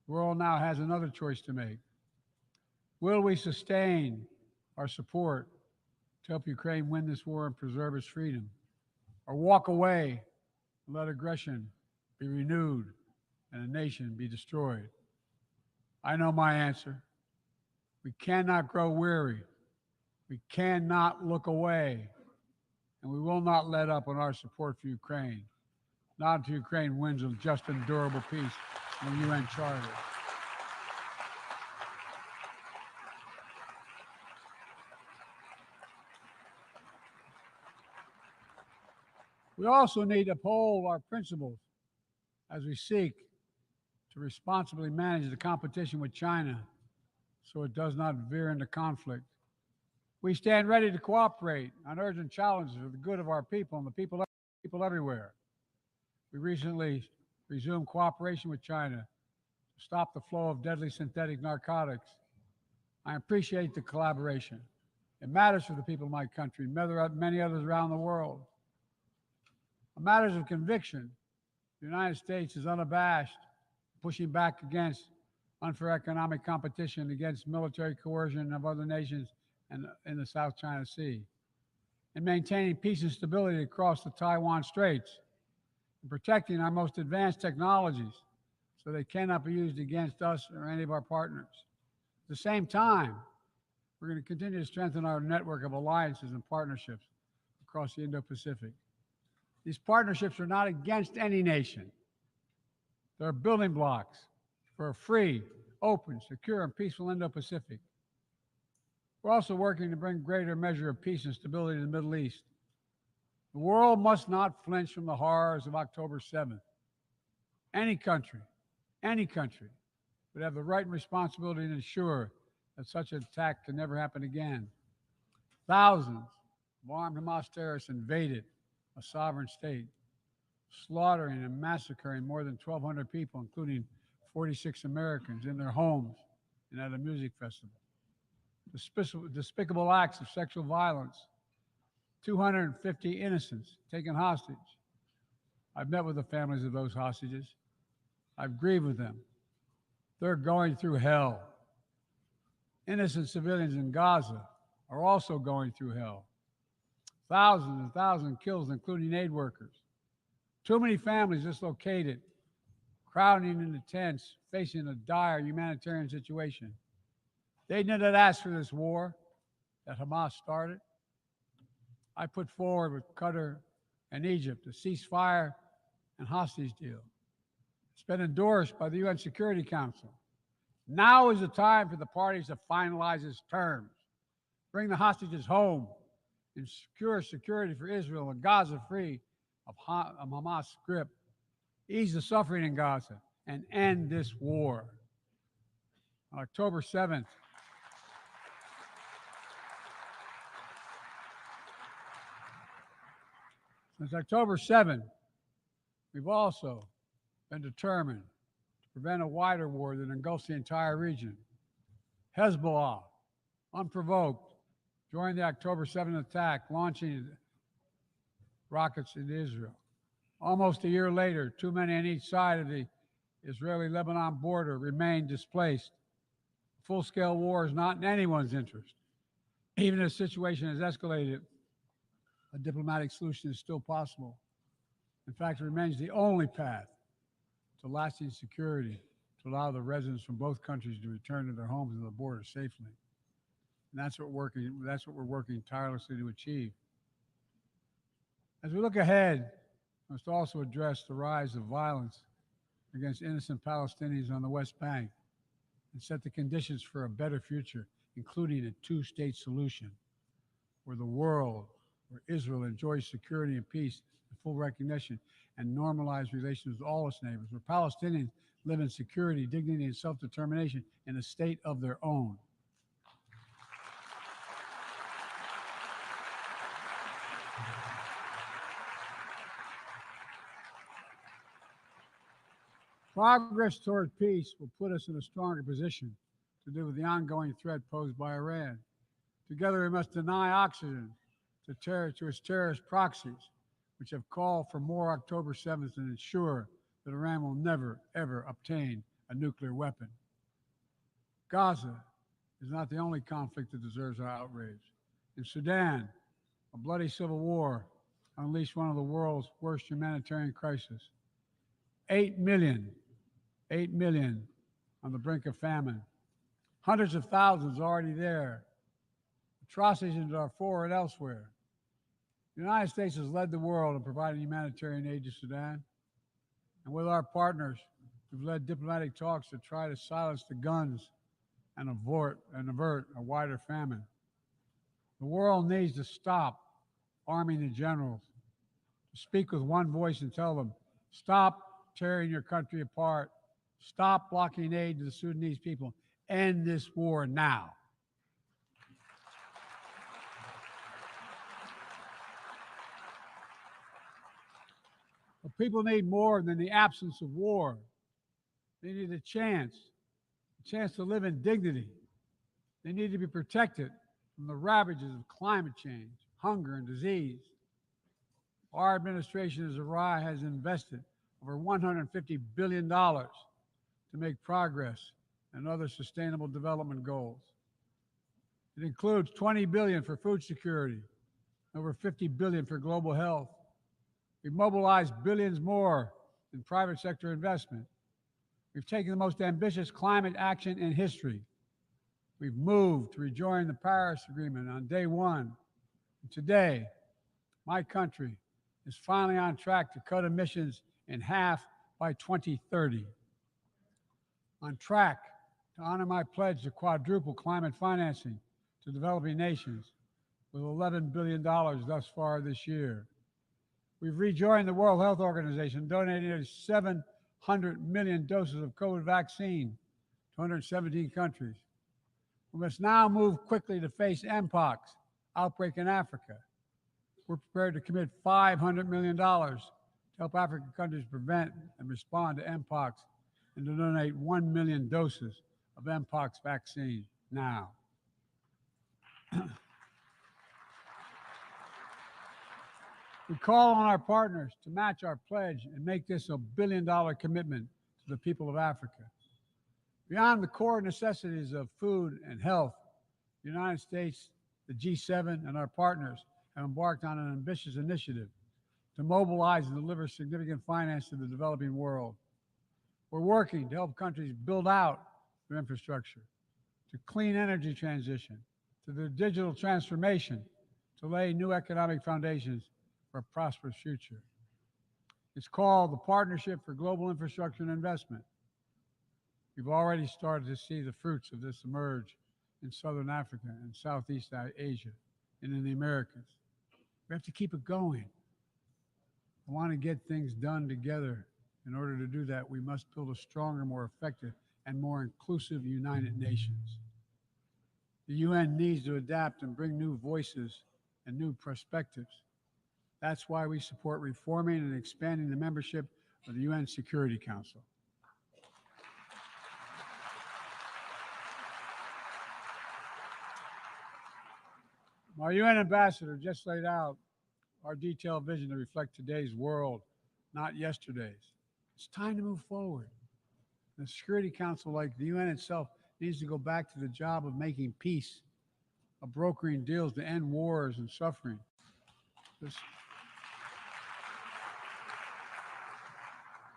The world now has another choice to make. Will we sustain our support to help Ukraine win this war and preserve its freedom, or walk away and let aggression be renewed and a nation be destroyed? I know my answer. We cannot grow weary. We cannot look away. And we will not let up on our support for Ukraine, not until Ukraine wins a just and durable peace in the UN Charter. We also need to uphold our principles as we seek to responsibly manage the competition with China so it does not veer into conflict. We stand ready to cooperate on urgent challenges for the good of our people and the people everywhere. We recently resumed cooperation with China to stop the flow of deadly synthetic narcotics. I appreciate the collaboration. It matters for the people of my country and many others around the world. On matters of conviction, the United States is unabashed, pushing back against unfair economic competition, against military coercion of other nations and in the South China Sea, and maintaining peace and stability across the Taiwan Straits, and protecting our most advanced technologies so they cannot be used against us or any of our partners. At the same time, we're going to continue to strengthen our network of alliances and partnerships across the Indo-Pacific. These partnerships are not against any nation. They're building blocks for a free, open, secure, and peaceful Indo-Pacific. We're also working to bring greater measure of peace and stability to the Middle East. The world must not flinch from the horrors of October 7th. Any country would have the right and responsibility to ensure that such an attack can never happen again. Thousands of armed Hamas terrorists invaded a sovereign state, slaughtering and massacring more than 1,200 people, including 46 Americans, in their homes and at a music festival. Despicable acts of sexual violence, 250 innocents taken hostage. I've met with the families of those hostages. I've grieved with them. They're going through hell. Innocent civilians in Gaza are also going through hell. Thousands and thousands killed, including aid workers. Too many families dislocated, crowding into tents, facing a dire humanitarian situation. They did not ask for this war that Hamas started. I put forward with Qatar and Egypt a ceasefire and hostage deal. It's been endorsed by the UN Security Council. Now is the time for the parties to finalize its terms, bring the hostages home, and secure security for Israel and Gaza free of Hamas' grip, ease the suffering in Gaza, and end this war. On October 7th, since October 7th, we've also been determined to prevent a wider war that engulfs the entire region. Hezbollah, unprovoked, joined the October 7th attack, launching rockets into Israel. Almost a year later, too many on each side of the Israeli-Lebanon border remain displaced. Full-scale war is not in anyone's interest. Even if the situation has escalated, a diplomatic solution is still possible. In fact, it remains the only path to lasting security to allow the residents from both countries to return to their homes and the border safely. And that's what we're working tirelessly to achieve. As we look ahead, we must also address the rise of violence against innocent Palestinians on the West Bank and set the conditions for a better future, including a two-state solution where Israel enjoys security and peace and full recognition and normalized relations with all its neighbors, where Palestinians live in security, dignity, and self-determination in a state of their own. Progress toward peace will put us in a stronger position to deal with the ongoing threat posed by Iran. Together, we must deny oxygen to its terrorist proxies, which have called for more October 7th, and ensure that Iran will never, ever obtain a nuclear weapon. Gaza is not the only conflict that deserves our outrage. In Sudan, a bloody civil war unleashed one of the world's worst humanitarian crises. 8 million, 8 million on the brink of famine. Hundreds of thousands already there. Atrocities in Darfur and elsewhere. The United States has led the world in providing humanitarian aid to Sudan. And with our partners, we've led diplomatic talks to try to silence the guns and avert a wider famine. The world needs to stop arming the generals, to speak with one voice and tell them, stop tearing your country apart, stop blocking aid to the Sudanese people, end this war now. But people need more than the absence of war. They need a chance to live in dignity. They need to be protected from the ravages of climate change, hunger, and disease. Our administration has invested over $150 billion to make progress and other sustainable development goals. It includes $20 billion for food security, over $50 billion for global health. We've mobilized billions more in private sector investment. We've taken the most ambitious climate action in history. We've moved to rejoin the Paris Agreement on day one. And today, my country is finally on track to cut emissions in half by 2030. On track to honor my pledge to quadruple climate financing to developing nations with $11 billion thus far this year. We've rejoined the World Health Organization, donating nearly 700 million doses of COVID vaccine to 117 countries. We must now move quickly to face Mpox outbreak in Africa. We're prepared to commit $500 million to help African countries prevent and respond to Mpox and to donate 1 million doses of Mpox vaccine now. We call on our partners to match our pledge and make this a billion-dollar commitment to the people of Africa. Beyond the core necessities of food and health, the United States, the G7, and our partners have embarked on an ambitious initiative to mobilize and deliver significant finance to the developing world. We're working to help countries build out their infrastructure, to clean energy transition, to the digital transformation, to lay new economic foundations for a prosperous future. It's called the Partnership for Global Infrastructure and Investment. We've already started to see the fruits of this emerge in Southern Africa and Southeast Asia and in the Americas. We have to keep it going. I want to get things done together. In order to do that, we must build a stronger, more effective, and more inclusive United Nations. The UN needs to adapt and bring new voices and new perspectives. That's why we support reforming and expanding the membership of the UN Security Council. Our UN ambassador just laid out our detailed vision to reflect today's world, not yesterday's. It's time to move forward. The Security Council, like the UN itself, needs to go back to the job of making peace, of brokering deals to end wars and suffering. And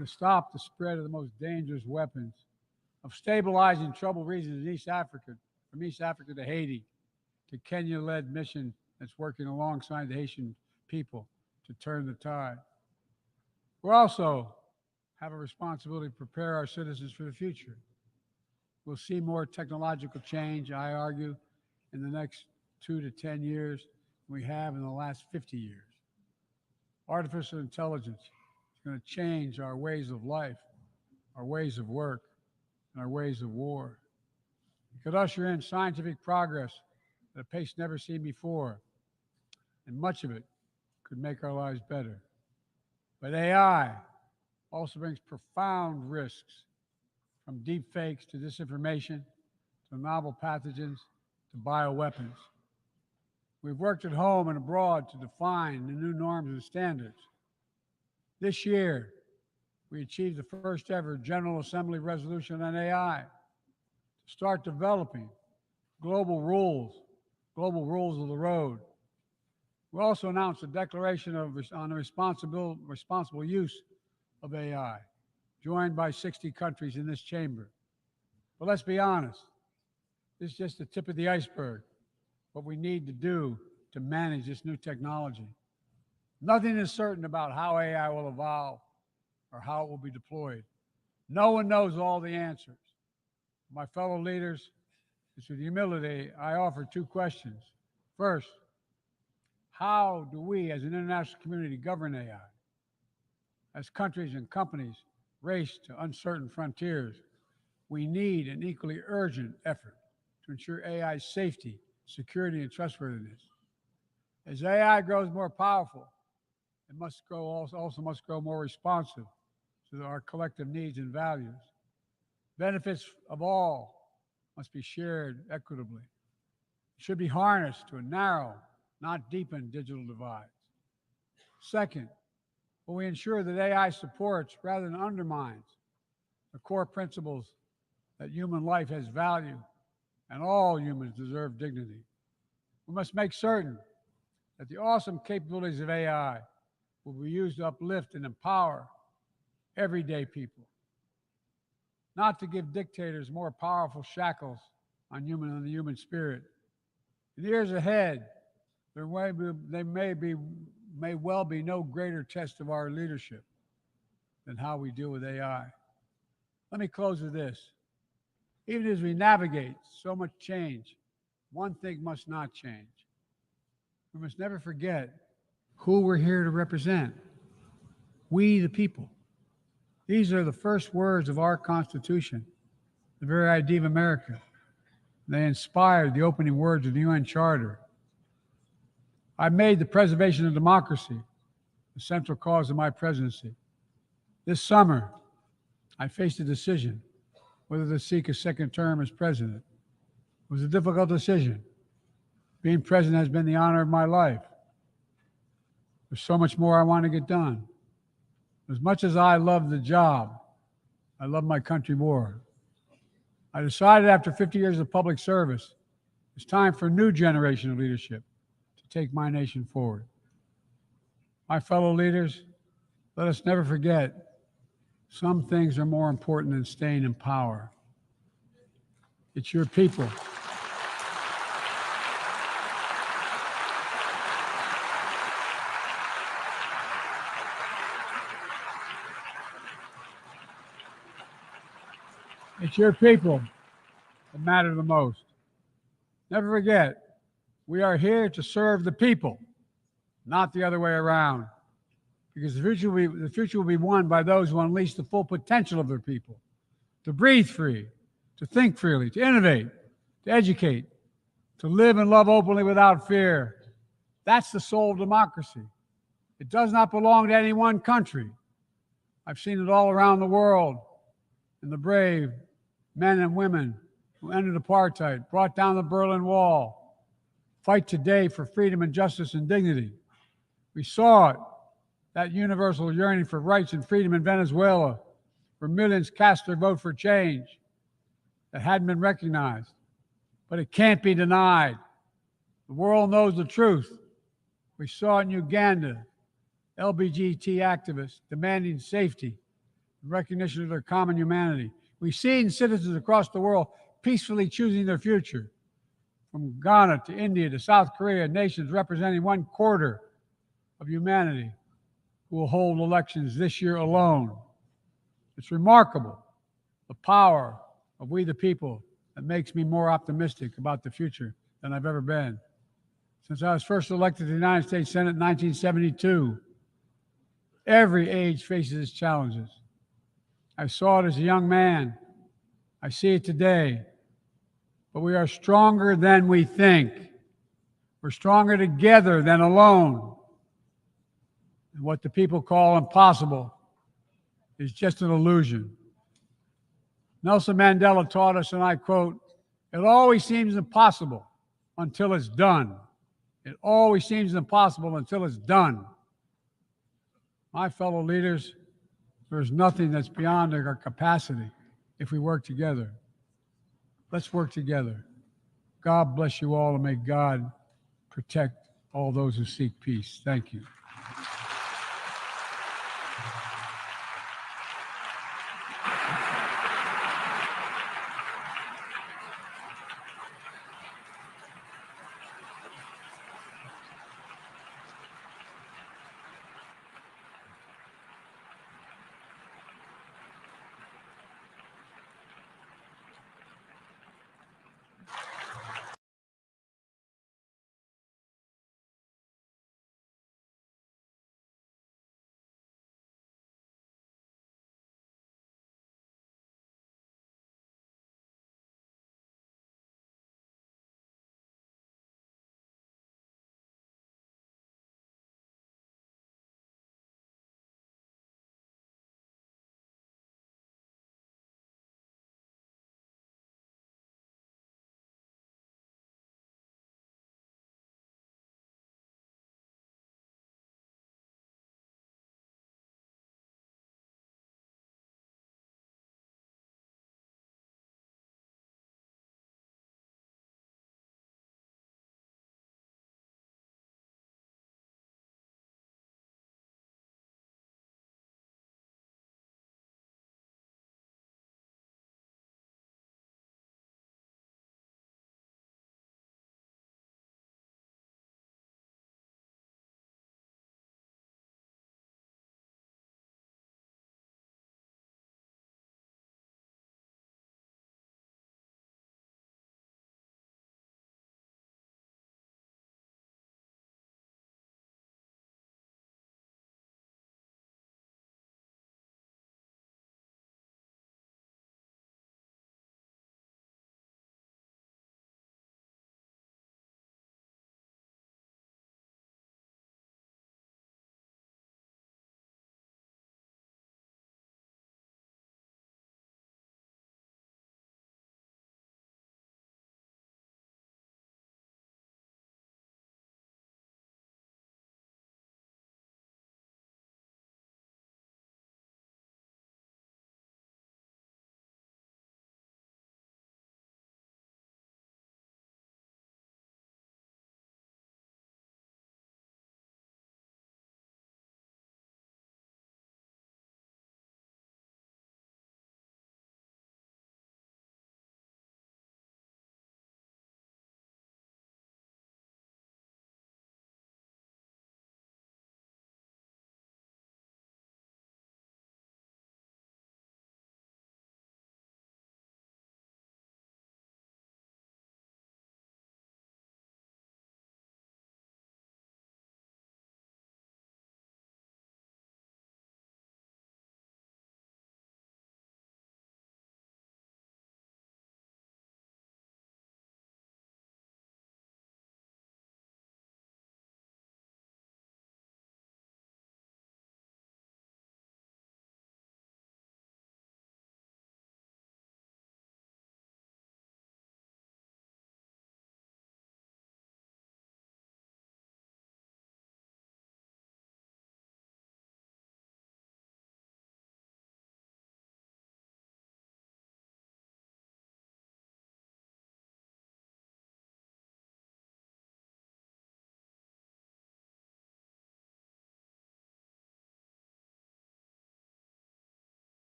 to stop the spread of the most dangerous weapons, of stabilizing troubled regions in East Africa, from East Africa to Haiti, to Kenya-led mission that's working alongside the Haitian people to turn the tide. We also have a responsibility to prepare our citizens for the future. We'll see more technological change, I argue, in the next 2 to 10 years than we have in the last 50 years. Artificial intelligence is going to change our ways of life, our ways of work, and our ways of war. It could usher in scientific progress at a pace never seen before, and much of it could make our lives better. But AI also brings profound risks, from deep fakes to disinformation, to novel pathogens, to bioweapons. We've worked at home and abroad to define the new norms and standards. This year, we achieved the first ever General Assembly resolution on AI to start developing global rules of the road. We also announced a declaration on the responsible use of AI, joined by 60 countries in this chamber. But let's be honest, this is just the tip of the iceberg, what we need to do to manage this new technology. Nothing is certain about how AI will evolve or how it will be deployed. No one knows all the answers. My fellow leaders, it's with humility I offer two questions. First, how do we as an international community govern AI? As countries and companies race to uncertain frontiers, we need an equally urgent effort to ensure AI's safety, security, and trustworthiness. As AI grows more powerful, it must grow more responsive to our collective needs and values. Benefits of all must be shared equitably. It should be harnessed to narrow, not deepen digital divides. Second, will we ensure that AI supports rather than undermines the core principles that human life has value and all humans deserve dignity? We must make certain that the awesome capabilities of AI will be used to uplift and empower everyday people, not to give dictators more powerful shackles on the human spirit. In the years ahead, there may well be no greater test of our leadership than how we deal with AI. Let me close with this. Even as we navigate so much change, one thing must not change. We must never forget who we're here to represent. We, the people. These are the first words of our Constitution, the very idea of America. They inspired the opening words of the UN Charter. I made the preservation of democracy the central cause of my presidency. This summer, I faced a decision whether to seek a second term as president. It was a difficult decision. Being president has been the honor of my life. There's so much more I want to get done. As much as I love the job, I love my country more. I decided after 50 years of public service, it's time for a new generation of leadership to take my nation forward. My fellow leaders, let us never forget, some things are more important than staying in power. It's your people. It's your people that matter the most. Never forget, we are here to serve the people, not the other way around. Because the future will be won by those who unleash the full potential of their people, to breathe free, to think freely, to innovate, to educate, to live and love openly without fear. That's the soul of democracy. It does not belong to any one country. I've seen it all around the world, in the brave men and women who ended apartheid, brought down the Berlin Wall, fight today for freedom and justice and dignity. We saw it, that universal yearning for rights and freedom in Venezuela, where millions cast their vote for change that hadn't been recognized. But it can't be denied. The world knows the truth. We saw it in Uganda, LGBT activists demanding safety and recognition of their common humanity. We've seen citizens across the world peacefully choosing their future, from Ghana to India to South Korea, nations representing 1/4 of humanity who will hold elections this year alone. It's remarkable, the power of we the people, that makes me more optimistic about the future than I've ever been. Since I was first elected to the United States Senate in 1972, every age faces its challenges. I saw it as a young man. I see it today. But we are stronger than we think. We're stronger together than alone. And what the people call impossible is just an illusion. Nelson Mandela taught us, and I quote, "It always seems impossible until it's done. It always seems impossible until it's done." My fellow leaders, There's nothing that's beyond our capacity if we work together. Let's work together. God bless you all, and may God protect all those who seek peace. Thank you.